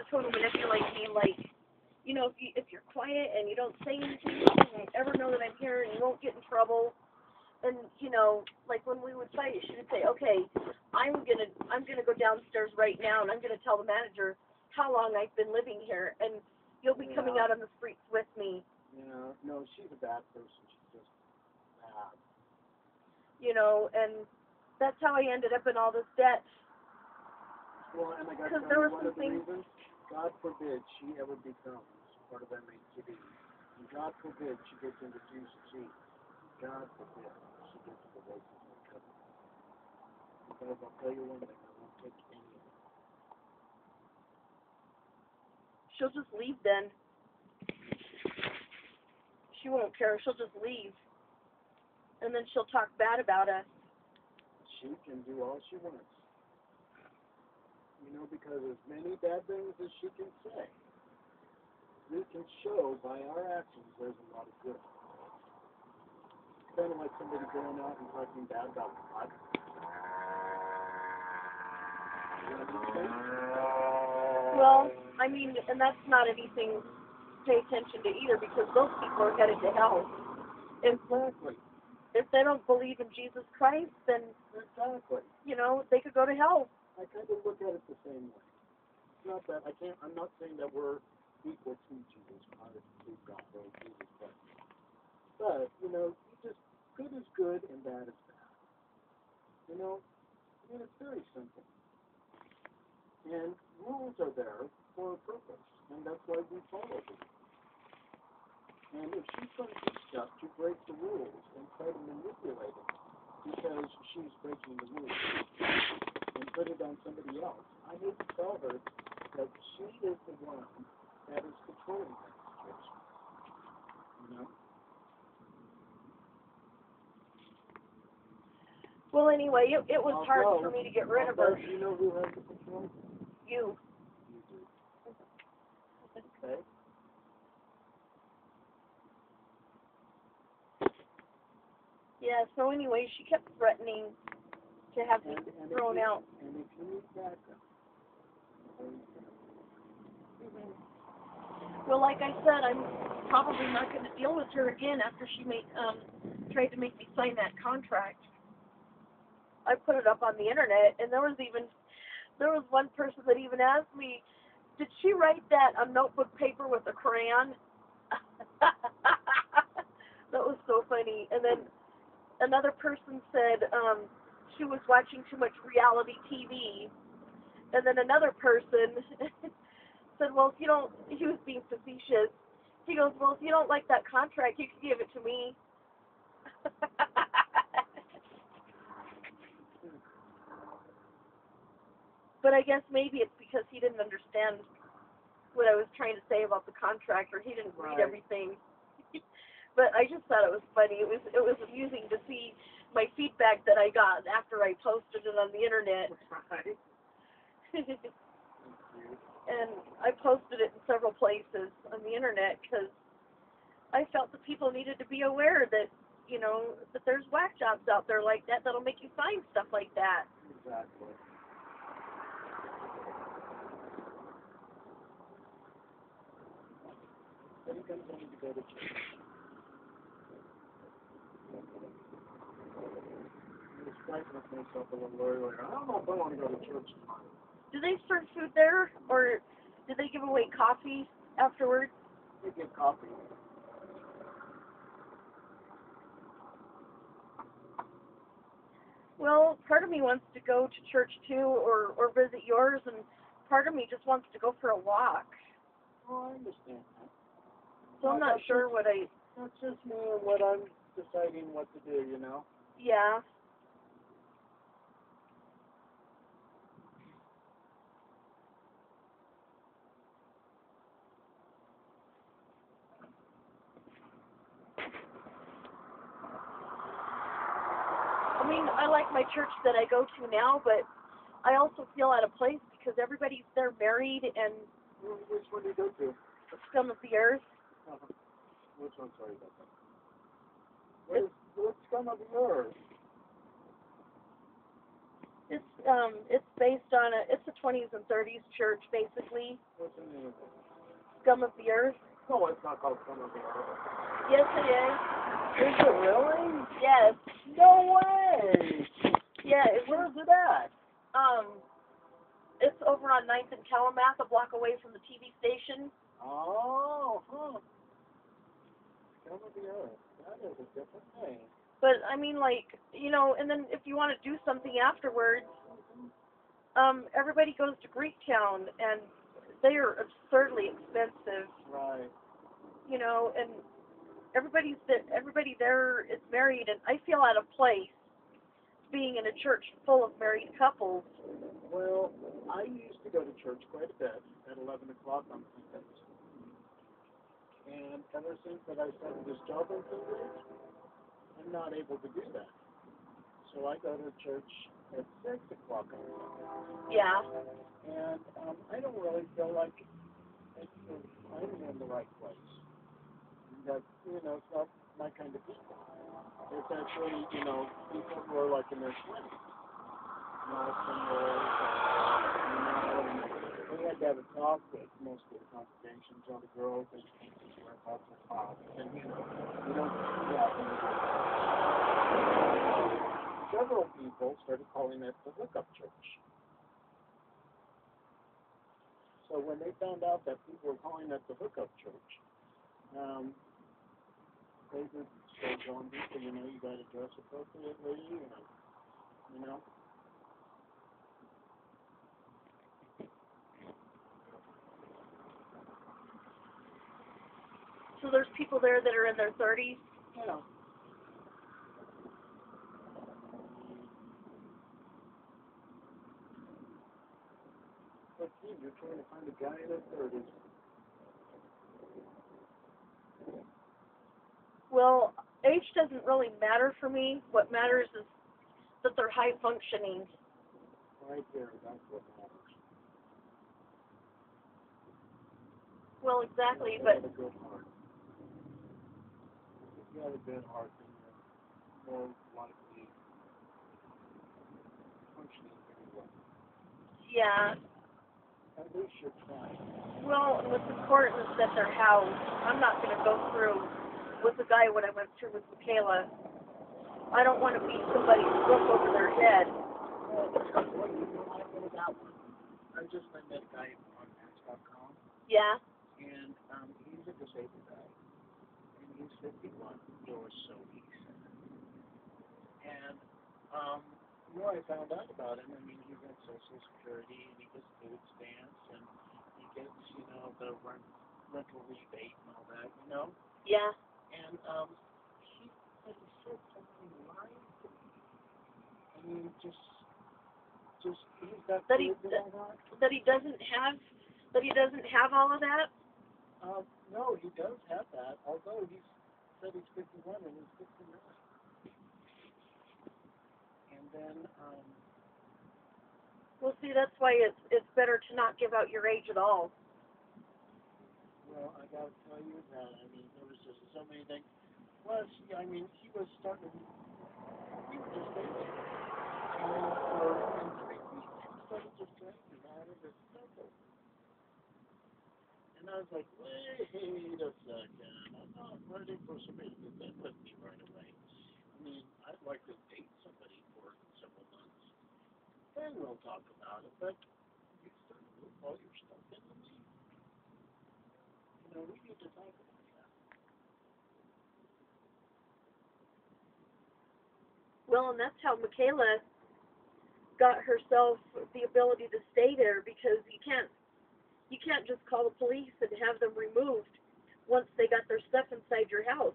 total manipulate me, like, you know, if you're quiet and you don't say anything, you won't ever know that I'm here and you won't get in trouble. And, you know, like when we would fight, she would say, okay, I'm gonna go downstairs right now and I'm gonna tell the manager how long I've been living here and you'll be coming out on the streets with me. Yeah, no, she's a bad person. She's just bad. You know, and that's how I ended up in all this debt. Well, and I got to there tell you were one some of the things. reasons. God forbid she ever becomes part of MHTV. And God forbid she gets into GCG. God forbid she gets to the races and cover. Because I'll tell you one thing, I won't take any of it. She'll just leave then. She won't care. She'll just leave. And then she'll talk bad about us. She can do all she wants. You know, because as many bad things as she can say, we can show by our actions there's a lot of good. It's kind of like somebody going out and talking bad about God. You know what I'm saying? Well, I mean, and that's not anything to pay attention to either, because those people are headed to hell. Exactly. If they don't believe in Jesus Christ, then, Exactly. you know, they could go to hell. I kind of look at it the same way. It's not that I'm not saying that we're equal to Jesus Christ, to God, or Jesus Christ. But, you know, good is good and bad is bad. You know, and it's very simple. And rules are there for a purpose, and that's why we follow them. And if she's going to do stuff to break the rules and try to manipulate it because she's breaking the rules and put it on somebody else, I need to tell her that she is the one that is controlling that situation. You know? Well, anyway, it was hard for me to get rid of her. Do you know who has the control? You. You do. Okay. Yeah, so anyway, she kept threatening to have me thrown out. And if you need backup, Well, like I said, I'm probably not going to deal with her again after she tried to make me sign that contract. I put it up on the internet, and there was one person that even asked me, did she write that on notebook paper with a crayon? That was so funny. And then another person said she was watching too much reality TV. And then another person said, well, if you don't, he was being facetious. He goes, well, if you don't like that contract, you can give it to me. But I guess maybe it's because he didn't understand what I was trying to say about the contract, or he didn't read everything. But I just thought it was funny. It was amusing to see my feedback that I got after I posted it on the internet. Right. And I posted it in several places on the internet because I felt that people needed to be aware that, you know, that there's whack jobs out there like that that'll make you sign stuff like that. Exactly. I think I'm going to go to church. I was fighting with myself a little earlier. I don't know if I want to go to church tomorrow. Do they serve food there, or do they give away coffee afterwards? They give coffee. Well, part of me wants to go to church too, or visit yours, and part of me just wants to go for a walk. Oh, I understand that. So I'm not sure what I... That's just me and what I'm deciding what to do, you know? Yeah. I mean, I like my church that I go to now, but I also feel out of place because everybody's there married and... Which one do you go to? The scum of the earth. Which one? Sorry about that. What scum of the earth? It's based on it's a 20s and 30s church, basically. What's the name of it? Scum of the Earth. No, it's not called Son of the Earth. Yes, it is. Is it really? Yes. No way! Yeah, Where's it at? it's over on 9th and Calumet, a block away from the TV station. Oh, huh. Son of the Earth. That is a different name. But I mean, like, and then if you want to do something afterwards, everybody goes to Greektown, and they are absurdly expensive. Right. And everybody there is married, and I feel out of place being in a church full of married couples. Well, I used to go to church quite a bit at 11 o'clock on Sundays. And ever since that I started this job on Sundays, I'm not able to do that. So I go to church at 6 o'clock on Sundays. Yeah. And I don't really feel like I'm in the right place. That, it's not my kind of people. It's actually, people who are like in their 20s. We had to have a talk with most of the congregations, all the girls, and were about to talk. And, we don't see that anymore. Several people started calling it the hookup church. So when they found out that people were calling it the hookup church, they would start going people, you got to dress appropriately, and. So there's people there that are in their 30s. Yeah. But gee, you're trying to find a guy in his 30s. Well, age doesn't really matter for me. What matters is that they're high functioning. Right there, that's what matters. Well, exactly, You but have a good heart. If you have a good heart, then you're more likely functioning very well. yeah. At least you're trying. Well, what's important is that their house. I'm not going to go through with the guy what I went through with Michaela. I don't want to be somebody's roof over their head. Well, I know that one. I just met a guy on Match.com, Yeah. and he's a disabled guy, and he's 51, or so he said. And, I found out about him. I mean, he got Social Security, and he gets food stamps, and he gets, the rental rebate and all that, Yeah. And, he said something right. I mean, just he's got That kids and all that. that he doesn't have all of that. No, he does have that, although he said he's 51 and he's 59. And then, Well, see, that's why it's better to not give out your age at all. well, I gotta tell you that, I mean, there was just so many things. Plus, I mean, he was just dating. And for intrigue, he started just drinking out of his circle. And I was like, wait a second, I'm not ready for somebody to do that with me right away. I mean, I'd like to date somebody for several months. Then we'll talk about it, but you start to move all your stuff into me. We need to talk about that. Well, and that's how Michaela got herself the ability to stay there, because you can't just call the police and have them removed once they got their stuff inside your house.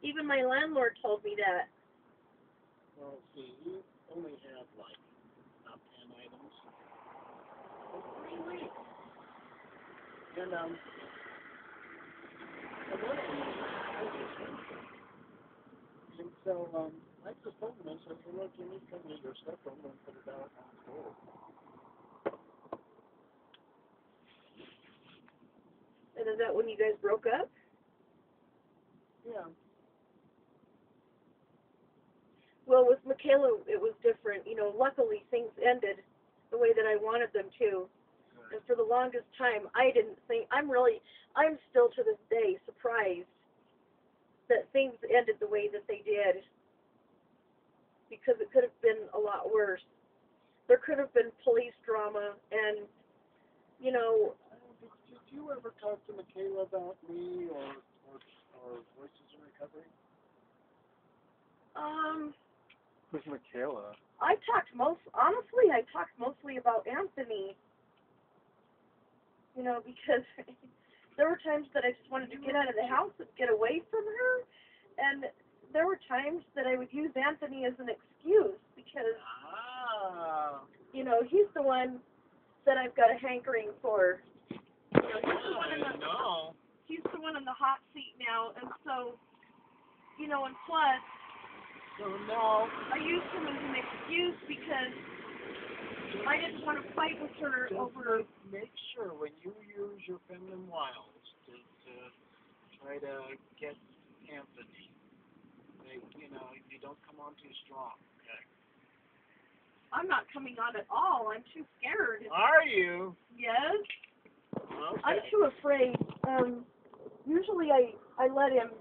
Even my landlord told me that. Well, see, you only have like about 10 items for 3 weeks. And another thing is, and so I just told him, I said, hey, look, you need to come get your stuff home and put it out on the door. And is that when you guys broke up? Yeah. Well, with Michaela, it was different. You know, luckily things ended the way that I wanted them to. And for the longest time, I didn't think, I'm still to this day surprised that things ended the way that they did. Because it could have been a lot worse. There could have been police drama, and, you know, Did you ever talk to Michaela about me or Voices in Recovery? Who's Michaela? Honestly, I talked mostly about Anthony. You know, because there were times that I just wanted to get out of the house and get away from her, and there were times that I would use Anthony as an excuse because, you know, he's the one that I've got a hankering for. You know, he's the one in the hot seat now, and so, you know, and plus, I used him as an excuse because I didn't want to fight with her over. Make sure when you use your feminine wiles to try to get Anthony, that, you know, you don't come on too strong. Okay. I'm not coming on at all. I'm too scared. Are you? Yes. Okay. I'm too afraid. Usually I let him